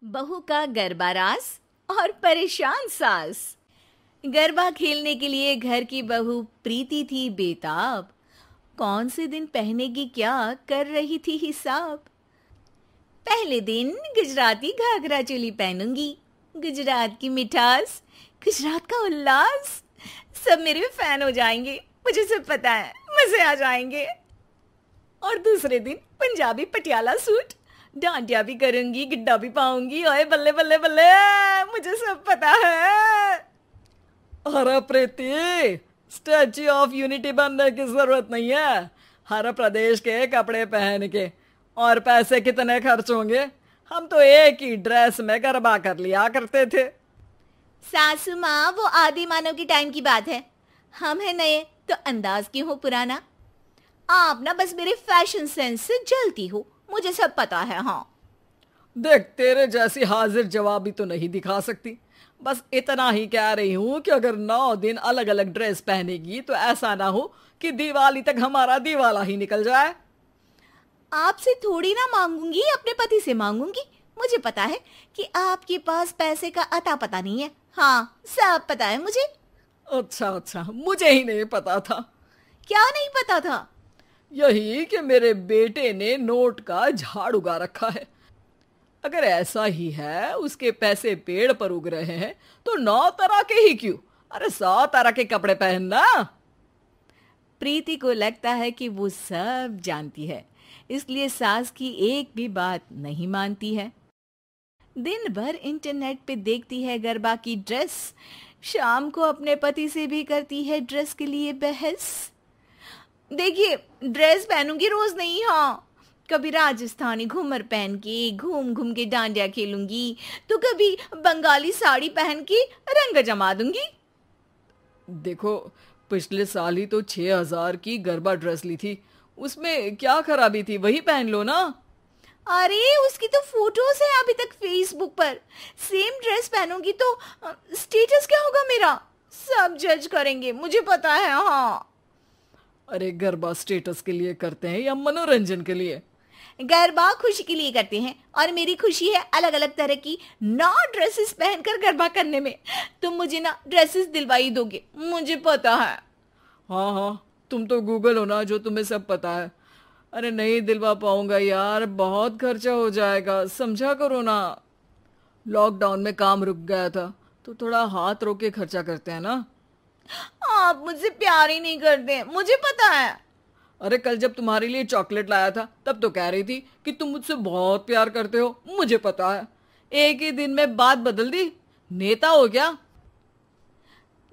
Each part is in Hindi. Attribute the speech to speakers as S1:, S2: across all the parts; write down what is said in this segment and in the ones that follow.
S1: बहू का गरबा रास और परेशान सास। गरबा खेलने के लिए घर की बहू प्रीति थी बेताब। कौन से दिन पहनेगी क्या कर रही थी हिसाब। पहले दिन गुजराती घाघरा चोली पहनूंगी, गुजरात की मिठास, गुजरात का उल्लास, सब मेरे फैन हो जाएंगे, मुझे सब पता है, मजे आ जाएंगे। और दूसरे दिन पंजाबी पटियाला सूट, डांडिया भी करूंगी, गिड्डा भी पाऊंगी, ओए बल्ले बल्ले बल्ले, मुझे सब पता है।
S2: अरे प्रीति, स्टैच्यू ऑफ यूनिटी बनने की जरूरत नहीं है। हर प्रदेश के कपड़े पहन के और पैसे कितने खर्च होंगे। हम तो एक ही ड्रेस में गरबा कर लिया करते थे।
S1: सासू माँ, वो आदि मानव की टाइम की बात है। हम है नए तो अंदाज क्यों हो पुराना। आप ना बस मेरे फैशन सेंस से जलती हो, मुझे सब पता है। हाँ
S2: देख, तेरे जैसी हाजिर जवाबी तो नहीं दिखा सकती। बस इतना ही कह रही हूँ कि अगर 9 दिन अलग अलग ड्रेस पहनेगी तो ऐसा ना हो कि दिवाली तक हमारा दिवाला ही निकल जाए।
S1: आपसे थोड़ी ना मांगूंगी, अपने पति से मांगूंगी। मुझे पता है कि आपके पास पैसे का अता पता नहीं है। हाँ, सब पता है मुझे।
S2: अच्छा, मुझे ही नहीं पता था।
S1: क्या नहीं पता था?
S2: यही कि मेरे बेटे ने नोट का झाड़ उगा रखा है। अगर ऐसा ही है, उसके पैसे पेड़ पर उग रहे हैं, तो 9 तरह के ही क्यों, अरे 100 तरह के कपड़े पहनना।
S1: प्रीति को लगता है कि वो सब जानती है, इसलिए सास की एक भी बात नहीं मानती है। दिन भर इंटरनेट पे देखती है गरबा की ड्रेस, शाम को अपने पति से भी करती है ड्रेस के लिए बहस। देखिए, ड्रेस पहनूंगी रोज नहीं। हाँ, कभी राजस्थानी घूमर पहन के घूम घूम के डांडिया खेलूंगी, तो कभी बंगाली साड़ी पहन के रंग जमा दूंगी।
S2: देखो, पिछले साल ही तो 6000 की गरबा ड्रेस ली थी, उसमें क्या खराबी थी, वही पहन लो ना।
S1: अरे, उसकी तो फोटोज है अभी तक फेसबुक पर। सेम ड्रेस पहनूंगी तो स्टेटस क्या होगा मेरा, सब जज करेंगे, मुझे पता है। हाँ,
S2: अरे, गरबा स्टेटस के लिए करते हैं या मनोरंजन के लिए?
S1: गरबा खुशी के लिए करते हैं, और मेरी खुशी है अलग अलग तरह की 9 ड्रेसेस पहनकर गरबा करने में। तुम मुझे ना ड्रेसेस दिलवाई दोगे, मुझे पता है।
S2: हाँ, तुम तो गूगल हो ना, जो तुम्हें सब पता है। अरे नहीं दिलवा पाऊंगा यार, बहुत खर्चा हो जाएगा, समझा करो ना। लॉकडाउन में काम रुक गया था, तो थोड़ा हाथ रोक के खर्चा करते हैं ना।
S1: आप मुझसे प्यार ही नहीं करते, मुझे पता है।
S2: अरे कल जब तुम्हारे लिए चॉकलेट लाया था, तब तो कह रही थी कि तुम मुझसे बहुत प्यार करते हो, मुझे पता है। एक ही दिन में बात बदल दी, नेता हो क्या?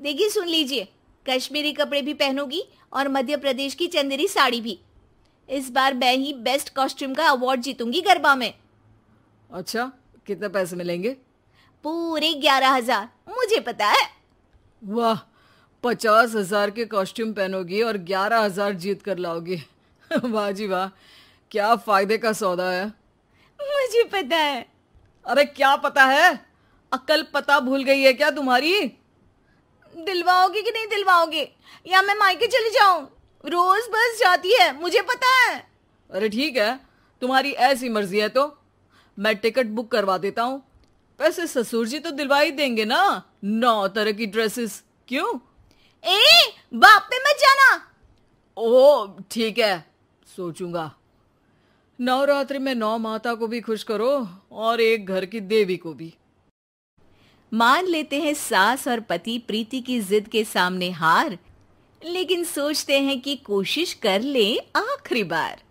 S1: देखिए, सुन लीजिए, कश्मीरी कपड़े भी पहनूंगी और मध्य प्रदेश की चंदेरी साड़ी भी। इस बार मैं ही बेस्ट कॉस्ट्यूम का अवार्ड जीतूंगी गरबा में।
S2: अच्छा, कितने पैसे मिलेंगे?
S1: पूरे 11,000, मुझे पता है।
S2: वाह, 50,000 के कॉस्ट्यूम पहनोगी और 11,000 जीत कर लाओगी। वाह जी वाह, क्या फायदे का सौदा है।
S1: मुझे पता है।
S2: अरे क्या पता है? अक्ल पता भूल गई है क्या तुम्हारी?
S1: दिलवाओगे कि नहीं दिलवाओगे, या मैं मायके चली जाऊं? रोज बस जाती है, मुझे पता है।
S2: अरे ठीक है, तुम्हारी ऐसी मर्जी है तो मैं टिकट बुक करवा देता हूँ। वैसे ससुर जी तो दिलवा ही देंगे ना 9 तरह की ड्रेसेस, क्यों?
S1: बाप पे मत जाना।
S2: ओह ठीक है, सोचूंगा। नवरात्रि में 9 माता को भी खुश करो और एक घर की देवी को भी।
S1: मान लेते हैं सास और पति प्रीति की जिद के सामने हार, लेकिन सोचते हैं कि कोशिश कर ले आखिरी बार।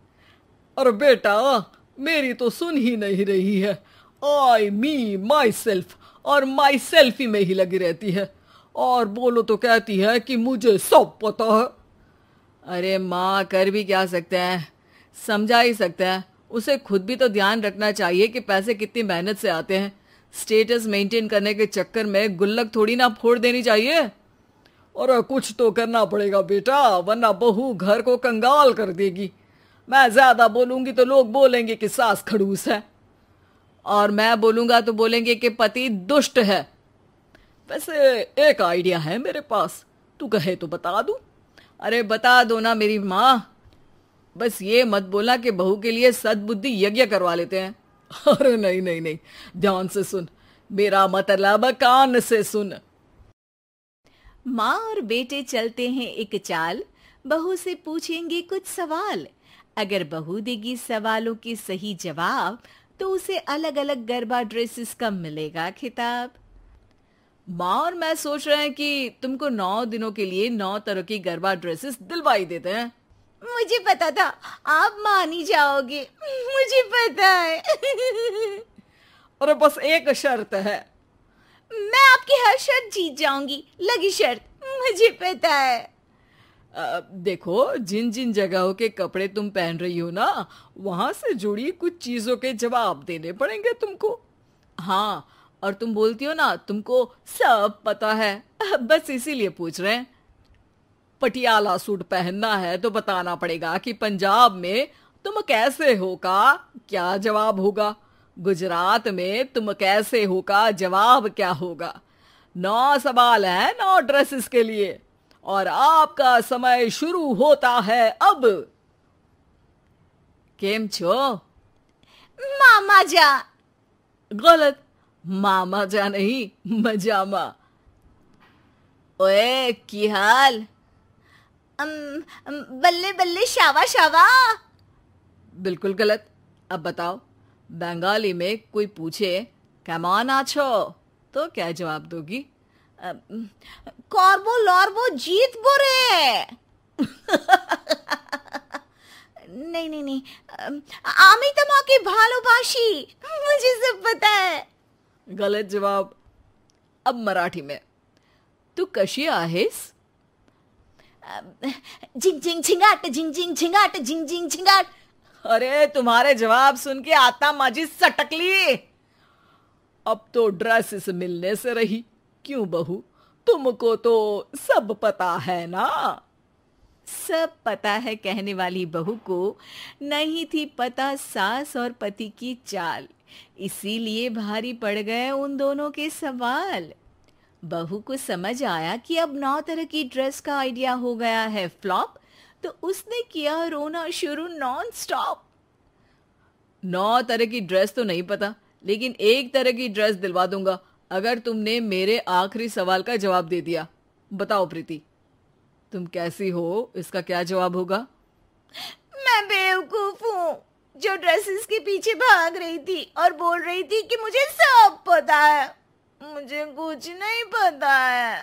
S2: अरे बेटा, मेरी तो सुन ही नहीं रही है। आई मी माई सेल्फ और माई सेल्फ ही में ही लगी रहती है, और बोलो तो कहती है कि मुझे सब पता है। अरे माँ, कर भी क्या सकते हैं, समझा ही सकते हैं। उसे खुद भी तो ध्यान रखना चाहिए कि पैसे कितनी मेहनत से आते हैं। स्टेटस मेंटेन करने के चक्कर में गुल्लक थोड़ी ना फोड़ देनी चाहिए। और कुछ तो करना पड़ेगा बेटा, वरना बहू घर को कंगाल कर देगी। मैं ज्यादा बोलूंगी तो लोग बोलेंगे कि सास खड़ूस है, और मैं बोलूंगा तो बोलेंगे कि पति दुष्ट है। वैसे एक आइडिया है मेरे पास, तू कहे तो बता दूं? अरे बता दो ना मेरी माँ, बस ये मत बोला कि बहू के लिए सद्बुद्धि यज्ञ करवा लेते हैं। अरे नहीं नहीं नहीं, ध्यान से सुन, मेरा मतलब कान से सुन।
S1: माँ और बेटे चलते हैं एक चाल, बहू से पूछेंगे कुछ सवाल। अगर बहू देगी सवालों के सही जवाब तो उसे अलग अलग गरबा ड्रेसेस का मिलेगा खिताब।
S2: माँ और मैं सोच रहे हैं कि तुमको 9 दिनों के लिए 9 तरह की गरबा ड्रेसेस दिलवाई देते हैं।
S1: मुझे पता था आप मान ही जाओगे, मुझे पता है।
S2: अरे बस एक शर्त है।
S1: मैं आपकी हर शर्त जीत जाऊंगी, लगी शर्त, मुझे पता है।
S2: देखो, जिन जिन जगहों के कपड़े तुम पहन रही हो ना, वहां से जुड़ी कुछ चीजों के जवाब देने पड़ेंगे तुमको। हाँ, और तुम बोलती हो ना तुमको सब पता है, बस इसीलिए पूछ रहे हैं। पटियाला सूट पहनना है तो बताना पड़ेगा कि पंजाब में तुम कैसे हो का क्या जवाब होगा, गुजरात में तुम कैसे हो का जवाब क्या होगा। 9 सवाल है 9 ड्रेसेस के लिए, और आपका समय शुरू होता है अब। केम छो?
S1: मामा जा।
S2: गलत, मामा जा नहीं, मजामा।
S1: ओए की हाल? बल्ले बल्ले शावा शावा।
S2: बिल्कुल गलत। अब बताओ, बंगाली में कोई पूछे केमन आछो तो क्या जवाब दोगी?
S1: করবো লড়বো জিতবো রে। नहीं नहीं नहीं, আমি তোমাকে ভালোবাসি, मुझे सब पता है।
S2: गलत जवाब। अब मराठी में, तू कशी आहेस?
S1: झिंग झिंग झिंगाट, झिंग झिंग झिंगाट, झिंग झिंग झिंगाट।
S2: अरे तुम्हारे जवाब सुन के आता माझी सटकली। अब तो ड्रेसेस मिलने से रही। क्यों बहू, तुमको तो सब पता है ना?
S1: सब पता है कहने वाली बहू को नहीं थी पता सास और पति की चाल, इसीलिए भारी पड़ गए उन दोनों के सवाल। बहू को समझ आया कि अब 9 तरह की ड्रेस का आइडिया हो गया है फ्लॉप, तो उसने किया रोना शुरू नॉन स्टॉप। 9 तरह की ड्रेस तो नहीं पता, लेकिन एक तरह की ड्रेस दिलवा दूंगा अगर तुमने मेरे आखिरी सवाल का जवाब दे दिया। बताओ प्रीति, तुम कैसी हो, इसका क्या जवाब होगा? मैं बेवकूफ हूँ जो ड्रेसेस के पीछे भाग रही थी और बोल रही थी कि मुझे सब पता है। मुझे कुछ नहीं पता है।